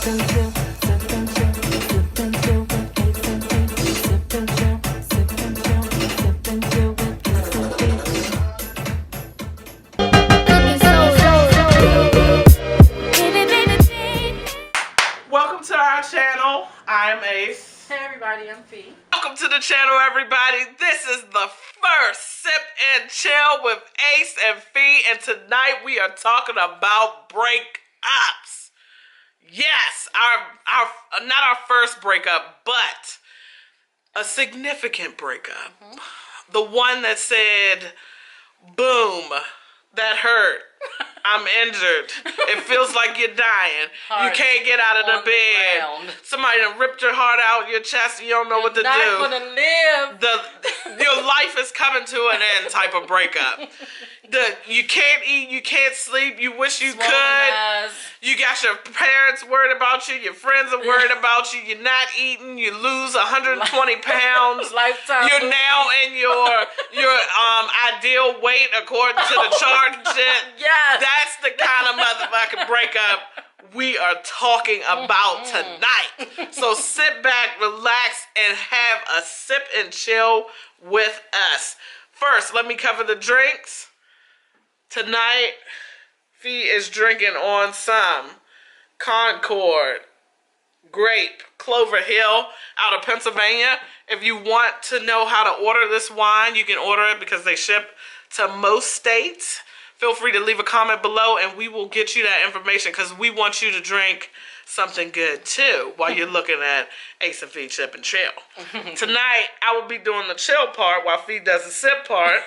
Welcome to our channel. I'm Ace. Hey everybody, I'm Fee. Welcome to the channel, everybody. This is the first Sip and Chill with Ace and Fee, and tonight we are talking about breakups. Yes, our not our first breakup, but a significant breakup. The one that said, boom, that hurt. I'm injured. It feels like you're dying. You can't get out of the bed. Somebody done ripped your heart out your chest and you don't know what to do. You're not gonna live. Your life is coming to an end type of breakup. You can't eat, you can't sleep, you wish you could. You got your parents worried about you, your friends are worried about you, you're not eating, you lose 120 pounds. Lifetime. You're now in your ideal weight according to the chart and shit. Yes. That's the kind of motherfucking breakup we are talking about tonight. So sit back, relax, and have a sip and chill with us. First, let me cover the drinks. Tonight, Fee is drinking on some Concord Grape Clover Hill out of Pennsylvania. If you want to know how to order this wine, you can order it because they ship to most states. Feel free to leave a comment below and we will get you that information because we want you to drink something good too while you're looking at Ace and Fee Sip and Chill. Tonight, I will be doing the chill part while Fee does the sip part.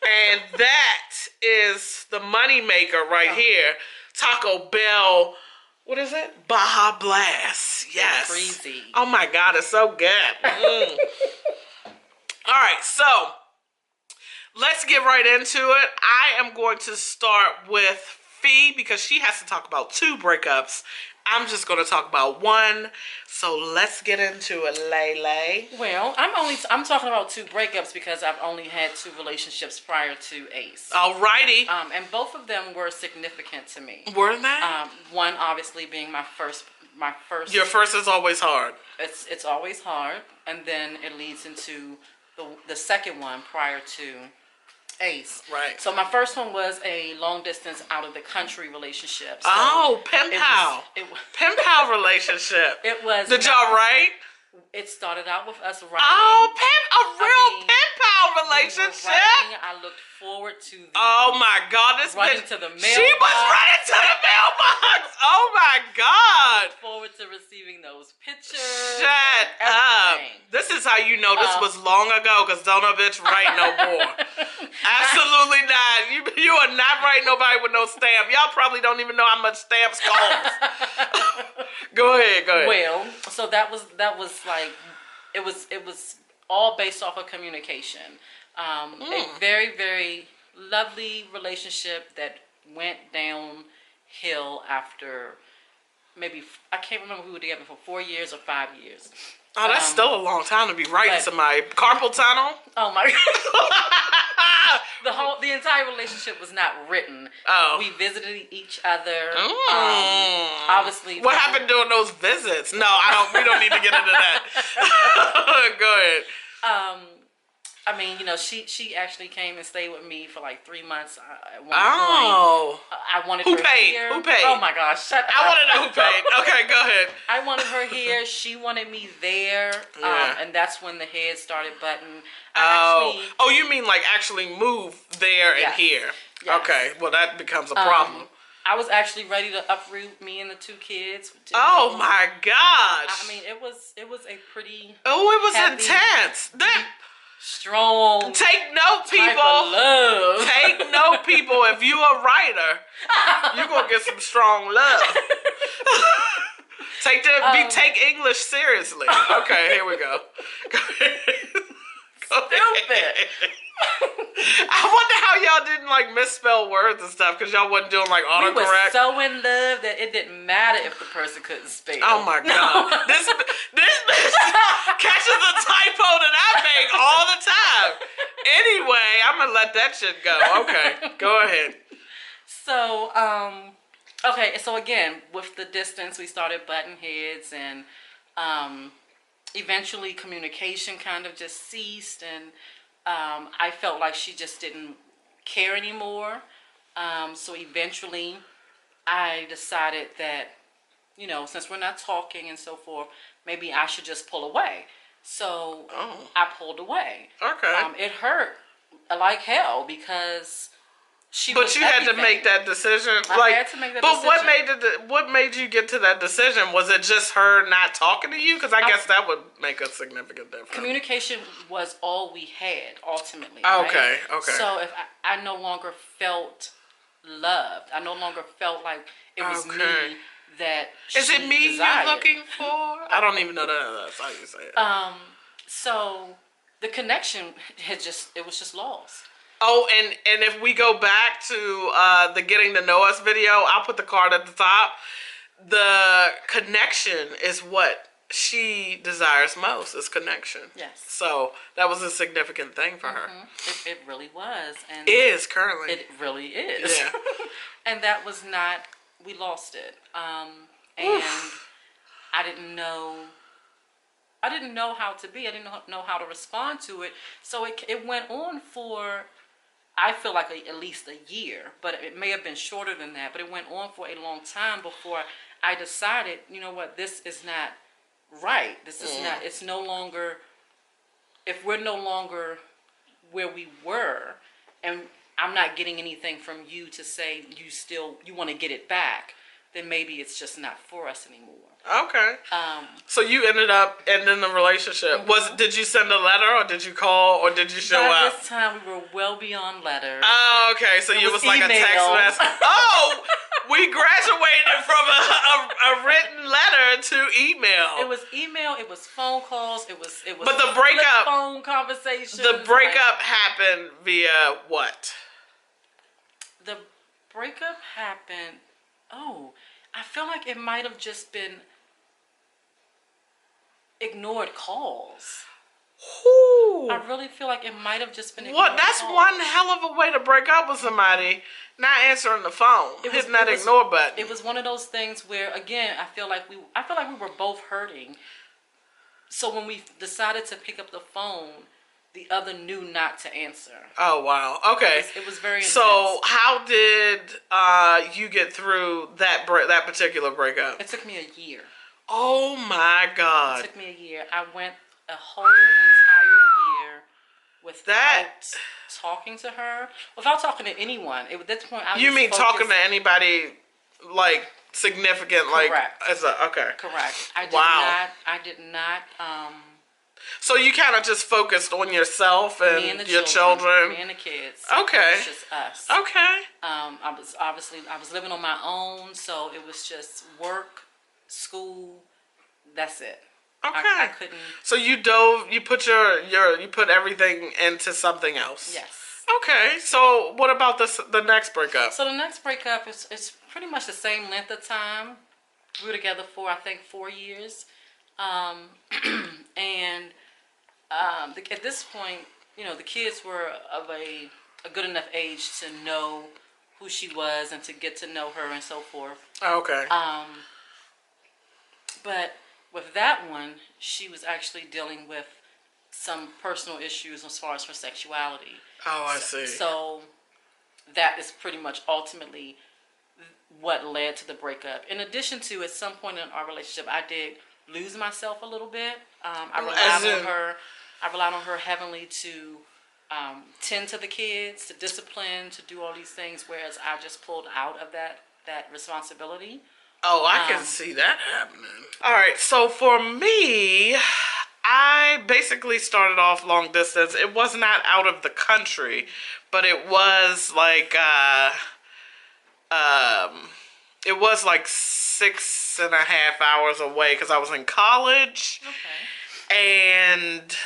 And that is the money maker right here. Taco Bell, what is it? Baja Blast. Yes. Crazy. Oh my God, it's so good. All right, so let's get right into it. I am going to start with Fee because she has to talk about 2 breakups. I'm just going to talk about 1. So let's get into it, Lay. Well, I'm talking about 2 breakups because I've only had 2 relationships prior to Ace. Alrighty. And both of them were significant to me. Were they? One obviously being my first. Your first is always hard. It's always hard, and then it leads into the second one prior to Ace. Right. So my first one was a long distance out of the country relationship. So pen pal. Pen pal relationship. It was. Did y'all write? It started out with us writing. Oh, pen pal relationship. I looked forward to the oh my God, this running bitch. to the mailbox. She was running to the mailbox. Oh my God. Looked forward to receiving those pictures. Shut up. This is how you know this was long ago, because don't a bitch write no more. Absolutely not. You are not writing nobody with no stamp. Y'all probably don't even know how much stamps cost. Go ahead. Well, so that was like, it was all based off of communication. A very, very lovely relationship that went downhill after maybe, I can't remember, we were together for 4 years or 5 years. Oh, that's still a long time to be writing somebody. Carpal tunnel? Oh my God. The entire relationship was not written. Oh. We visited each other. Obviously. What happened during those visits? No, we don't need to get into that. Go ahead. I mean, she actually came and stayed with me for like 3 months at one point. I wanted her here. Who paid? Oh my gosh, shut up. I want to know who paid. Okay, go ahead. I wanted her here. She wanted me there. Yeah. And that's when the head started butting. You mean like actually move there and here? Yes. Okay, well that becomes a problem. I was actually ready to uproot me and the 2 kids. Oh my gosh. I mean, it was a pretty. Oh, it was heavy, intense. Strong. Take note, people. Love. Take note, people. If you a writer, you're gonna get some strong love. Take English seriously. Okay, here we go. Stupid. I wonder how y'all didn't like misspell words and stuff because y'all wasn't doing like autocorrect. We were so in love that it didn't matter if the person couldn't spell. Oh my God. This bitch catches a typo that I make all the time. Anyway, I'm gonna let that shit go. Okay, go ahead. So, Okay, so again, with the distance, we started butting heads, and eventually communication kind of just ceased, and I felt like she just didn't care anymore. So eventually, I decided that, since we're not talking and so forth, maybe I should just pull away. So I pulled away. Okay. It hurt like hell because she But was you had to everything. make that decision. I had to make that decision. What made you get to that decision? Was it just her not talking to you? Because I guess that would make a significant difference. Communication was all we had ultimately. Okay, right? okay. So if I no longer felt loved, I no longer felt like it was me that Is she it me desired. you're looking for? I don't even know that's how you say it. So the connection it was just lost. Oh, and if we go back to the Getting to Know Us video, I'll put the card at the top. The connection is what she desires most, is connection. Yes. So that was a significant thing for her. It really was. And is currently. It really is. Yeah. And that was not, we lost it. And I didn't know how to be. I didn't know how to respond to it. So it went on for, I feel like at least a year, but it may have been shorter than that. But it went on for a long time before I decided, you know what, this is not right. This is not, it's no longer, if we're no longer where we were, and I'm not getting anything from you to say you want to get it back, then maybe it's just not for us anymore. Okay. So you ended up ending the relationship. Did you send a letter, or did you call, or did you show up? By this time, we were well beyond letters. Oh, okay. So it was like email. a text message. Oh, we graduated from a written letter to email. It was email. It was phone calls. It was. But the breakup, phone conversations. The breakup happened via what? The breakup happened. Oh, I feel like it might have just been ignored calls. Ooh. I really feel like it might have just been ignored calls. That's one hell of a way to break up with somebody, not answering the phone, hitting that ignore button. It was one of those things where, again, I feel like we were both hurting. So when we decided to pick up the phone, the other knew not to answer. Oh, wow. Okay. It was very intense. So how did you get through that particular breakup? It took me a year. Oh, my God. It took me a year. I went a whole entire year without talking to her, without talking to anyone. At this point, I was You mean talking to anybody, like, significant? Correct. Like, okay. Correct. I did not. So you kind of just focused on yourself and your children. Me and the kids. Okay. It was just us. Okay. I was living on my own, so it was just work, school. That's it. Okay. I couldn't. So you put you put everything into something else. Yes. Okay. So what about the next breakup? So the next breakup is pretty much the same length of time. We were together for, I think, 4 years. And at this point, the kids were of a good enough age to know who she was and to get to know her and so forth. Okay. But with that one, she was actually dealing with some personal issues as far as her sexuality. Oh, I see. So that is pretty much ultimately what led to the breakup. In addition to, at some point in our relationship, I did lose myself a little bit. I relied on her heavily to tend to the kids, to discipline, to do all these things, whereas I just pulled out of that responsibility. Oh, I can see that happening. All right, so for me, I basically started off long distance. It was not out of the country, but it was like 6.5 hours away because I was in college. Okay. And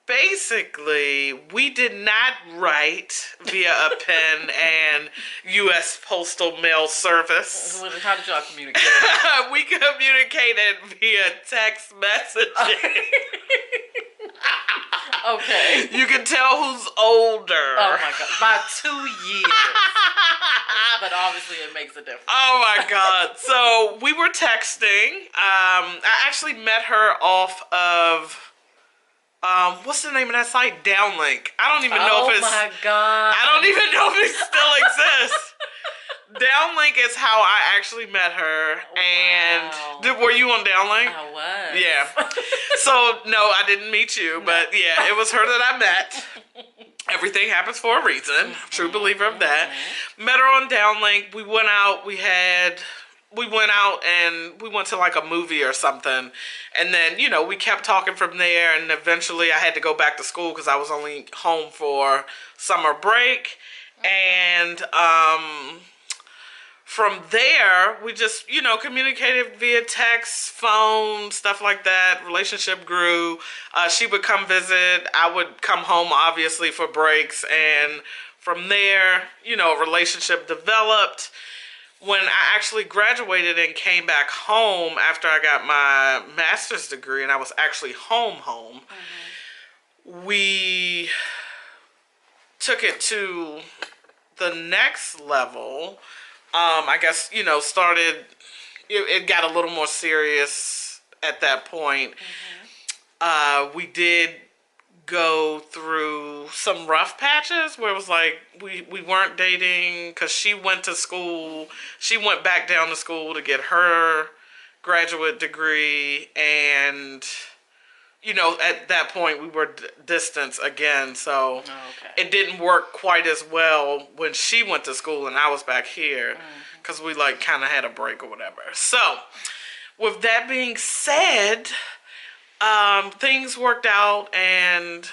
basically, we did not write via a pen and U.S. Postal Mail Service. How did y'all communicate? We communicated via text messaging. Okay. You can tell who's older. Oh my God. By 2 years. But obviously it makes a difference. Oh my God. So we were texting. I actually met her off of, what's the name of that site? Downlink. I don't even know if it's. Oh my God. I don't even know if it still exists. Downlink is how I actually met her. And were you on Downlink? I was. Yeah. So no, I didn't meet you, but yeah, it was her that I met. Everything happens for a reason. True believer of that. Met her on Downlink. We went out. We went to like a movie or something. And then, you know, we kept talking from there. And eventually I had to go back to school because I was only home for summer break. And from there, we just, you know, communicated via text, phone, stuff like that. Relationship grew. She would come visit. I would come home, obviously, for breaks. And from there, you know, a relationship developed. When I actually graduated and came back home after I got my master's degree, and I was actually home, we took it to the next level. I guess, you know, it got a little more serious at that point. We did go through some rough patches where it was like we weren't dating because she went to school. She went back down to school to get her graduate degree, and you know, at that point we were distant again, so it didn't work quite as well when she went to school and I was back here because we like kind of had a break or whatever. So with that being said, things worked out, and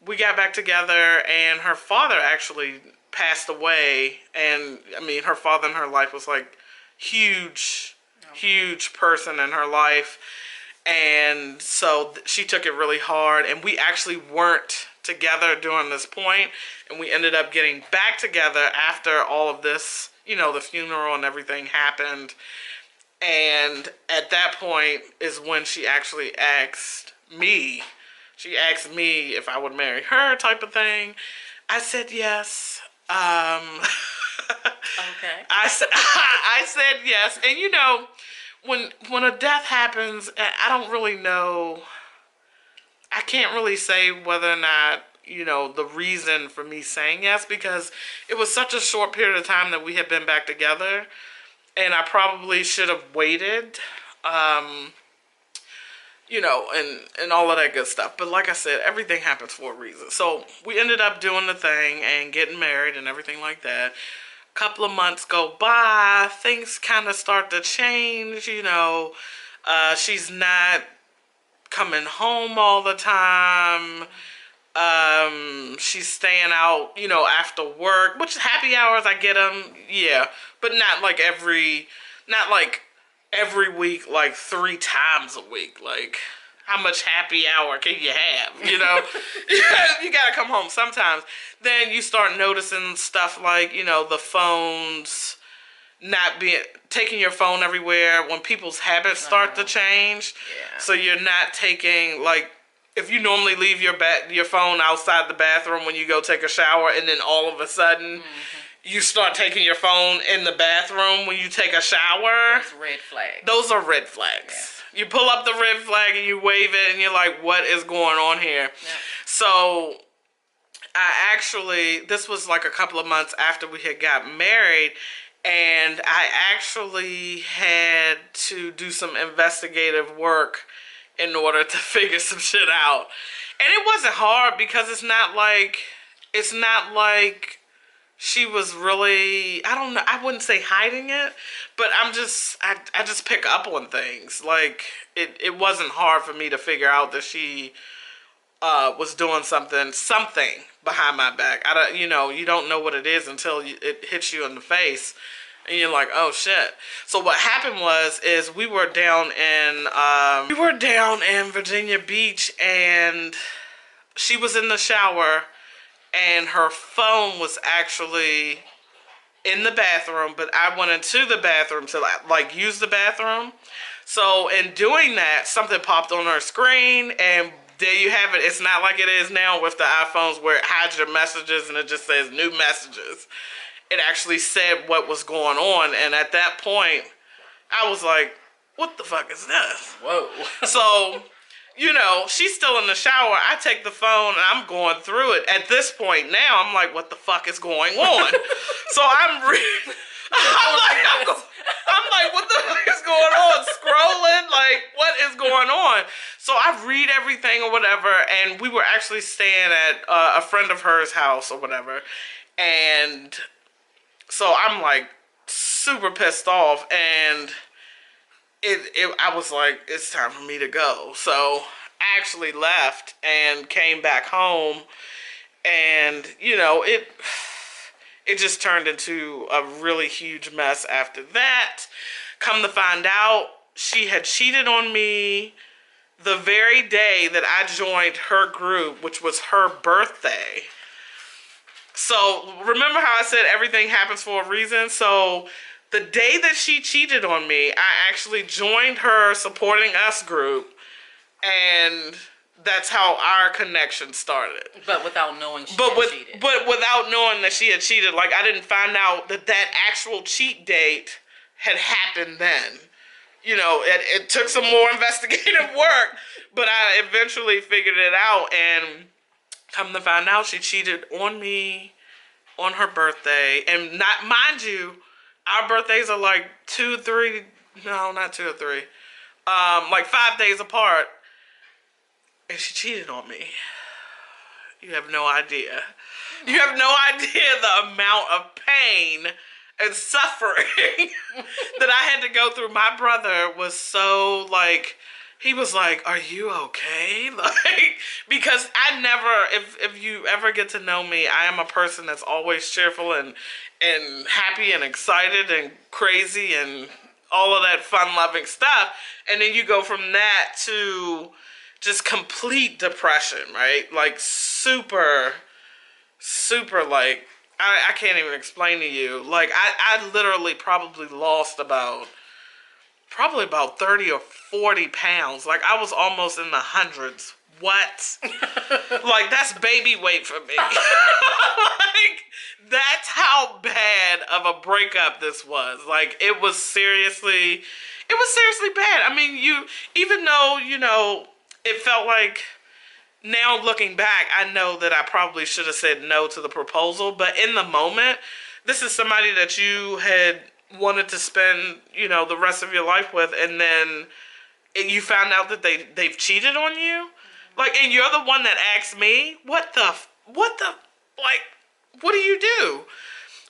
we got back together, and her father actually passed away. And I mean, her father in her life was like huge person in her life. And so she took it really hard, and we actually weren't together during this point, and we ended up getting back together after all of this, you know, the funeral and everything happened. And at that point is when she actually asked me. She asked me if I would marry her, type of thing. I said yes. Okay. I said yes. And you know, when a death happens, I don't really know. I can't really say whether or not, you know, the reason for me saying yes, because it was such a short period of time that we had been back together. And I probably should have waited, you know, and all of that good stuff. But like I said, everything happens for a reason. So we ended up doing the thing and getting married and everything like that. A couple of months go by. Things kind of start to change, you know. She's not coming home all the time. She's staying out, you know, after work, which happy hours, I get them, yeah, but not like every week, like 3 times a week. Like, how much happy hour can you have, you know? You gotta come home sometimes. Then you start noticing stuff like, you know, the phones not being, taking your phone everywhere when people's habits start to change. Yeah. So you're not taking, like, if you normally leave your phone outside the bathroom when you go take a shower, and then all of a sudden you start taking your phone in the bathroom when you take a shower. Those red flags. Those are red flags. Yeah. You pull up the red flag and you wave it and you're like, what is going on here? Yeah. So this was like a couple of months after we had got married, and I actually had to do some investigative work in order to figure some shit out. And it wasn't hard because it's not like she was really, I don't know, I wouldn't say hiding it, but I just pick up on things. Like, it wasn't hard for me to figure out that she was doing something behind my back. You know, you don't know what it is until it hits you in the face. And you're like, oh shit. So what happened is we were down in Virginia Beach, and she was in the shower, and her phone was actually in the bathroom, but I went into the bathroom to like use the bathroom. So in doing that, something popped on her screen, and there you have it. It's not like it is now with the iPhones where it hides your messages and it just says new messages. It actually said what was going on, and at that point, I was like, what the fuck is this? Whoa. So, you know, she's still in the shower. I take the phone and I'm going through it. At this point now, I'm like, what the fuck is going on? So I'm like, what the fuck is going on? Scrolling, like, what is going on? So I read everything or whatever, and we were actually staying at a friend of hers' house or whatever, and so I'm like super pissed off, and I was like, it's time for me to go. So I actually left and came back home, and you know, it just turned into a really huge mess after that. Come to find out, she had cheated on me the very day that I joined her group, which was her birthday. So remember how I said everything happens for a reason? So the day that she cheated on me, I actually joined her supporting us group, and that's how our connection started. But without knowing she had cheated. But without knowing that she had cheated. Like, I didn't find out that actual cheat date had happened then. You know, it took some more investigative work, but I eventually figured it out, and come to find out, she cheated on me on her birthday. And not, mind you, our birthdays are like 2, 3, no, not 2 or 3, like 5 days apart. And she cheated on me. You have no idea. You have no idea the amount of pain and suffering that I had to go through. My brother was so like, he was like, are you okay? Like, because I never, if you ever get to know me, I am a person that's always cheerful and happy and excited and crazy and all of that fun-loving stuff. And then you go from that to just complete depression, right? Like super, like, I can't even explain to you. Like, I literally probably lost about 30 or 40 pounds. Like, I was almost in the hundreds. What? Like, that's baby weight for me. Like, that's how bad of a breakup this was. Like, it was seriously bad. I mean, even though, you know, it felt like, now looking back, I know that I probably should have said no to the proposal, but in the moment, this is somebody that you had wanted to spend, you know, the rest of your life with, and then you found out that they've cheated on you. Like, and you're the one that asked me, what do you do?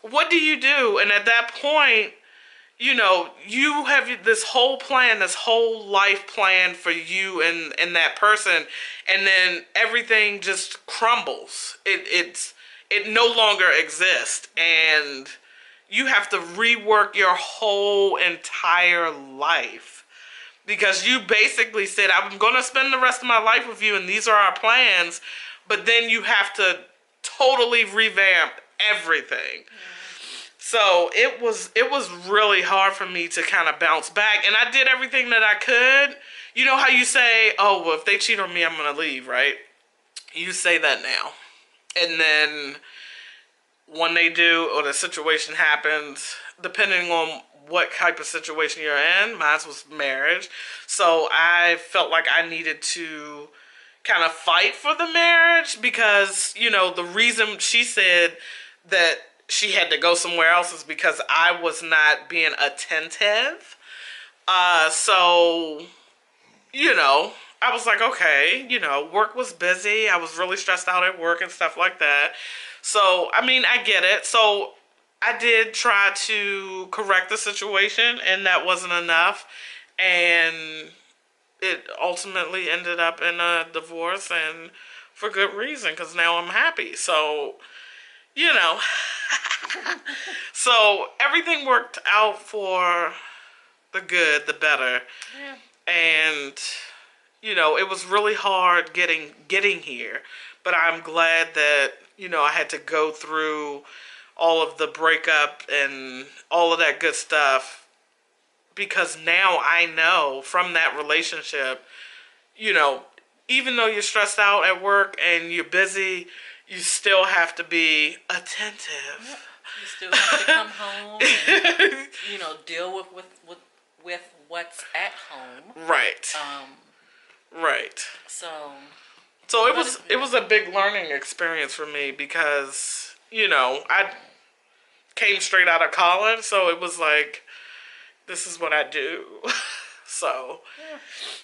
What do you do? And at that point, you know, you have this whole plan, this whole life plan for you and that person, and then everything just crumbles. It no longer exists, and you have to rework your whole entire life. Because you basically said, I'm going to spend the rest of my life with you, and these are our plans, but then you have to totally revamp everything. So it was really hard for me to kind of bounce back, and I did everything that I could. You know how you say, oh, well, if they cheat on me, I'm going to leave, right? You say that now. And then when they do, or the situation happens, depending on what type of situation you're in, mine was marriage. So I felt like I needed to kind of fight for the marriage because, you know, the reason she said that she had to go somewhere else is because I was not being attentive. So, you know, I was like, okay, you know, work was busy. I was really stressed out at work and stuff like that. So, I mean, I get it. So I did try to correct the situation, and that wasn't enough. And it ultimately ended up in a divorce, and for good reason, because now I'm happy. So, you know, so everything worked out for the good, the better. Yeah. And, you know, it was really hard getting here, but I'm glad that, you know, I had to go through all of the breakup and all of that good stuff, because now I know from that relationship, you know, even though you're stressed out at work and you're busy, you still have to be attentive. Yep. You still have to come home and, you know, deal with what's at home. Right. Right. So it was a big learning experience for me because, you know, I came straight out of college, so it was like, this is what I do. So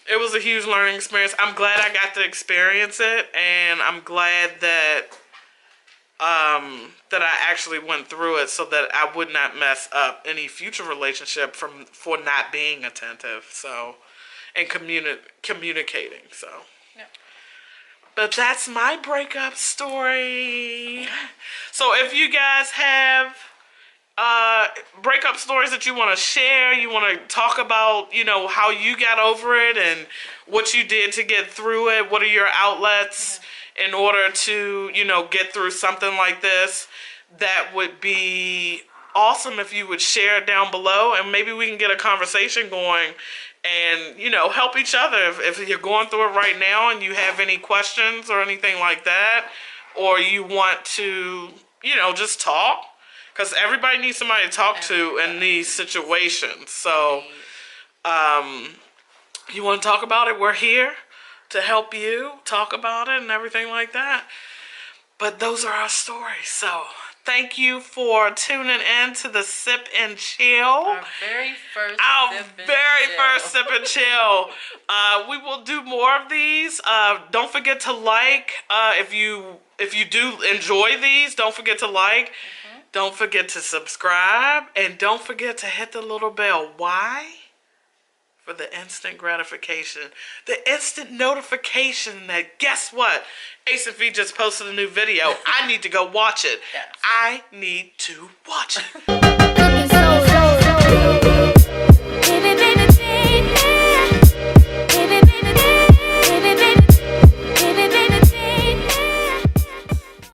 it was a huge learning experience. I'm glad I got to experience it, and I'm glad that that I actually went through it so that I would not mess up any future relationship for not being attentive. So, and communicating. So, yeah. But that's my breakup story. So if you guys have breakup stories that you want to share, you want to talk about, you know, how you got over it and what you did to get through it, what are your outlets in order to, you know, get through something like this, that would be awesome if you would share it down below, and maybe we can get a conversation going and, you know, help each other. If you're going through it right now and you have any questions or anything like that, or you want to, you know, just talk. Because everybody needs somebody to talk to in these situations. So, you want to talk about it? We're here to help you talk about it and everything like that. But those are our stories. So, thank you for tuning in to the Sip and Chill. Our very first Sip and Chill. We will do more of these. Don't forget to like. If you do enjoy these, don't forget to like. Don't forget to subscribe, and don't forget to hit the little bell. Why? For the instant gratification. The instant notification that, guess what? Ace and Fee just posted a new video. I need to go watch it. Yes. I need to watch it.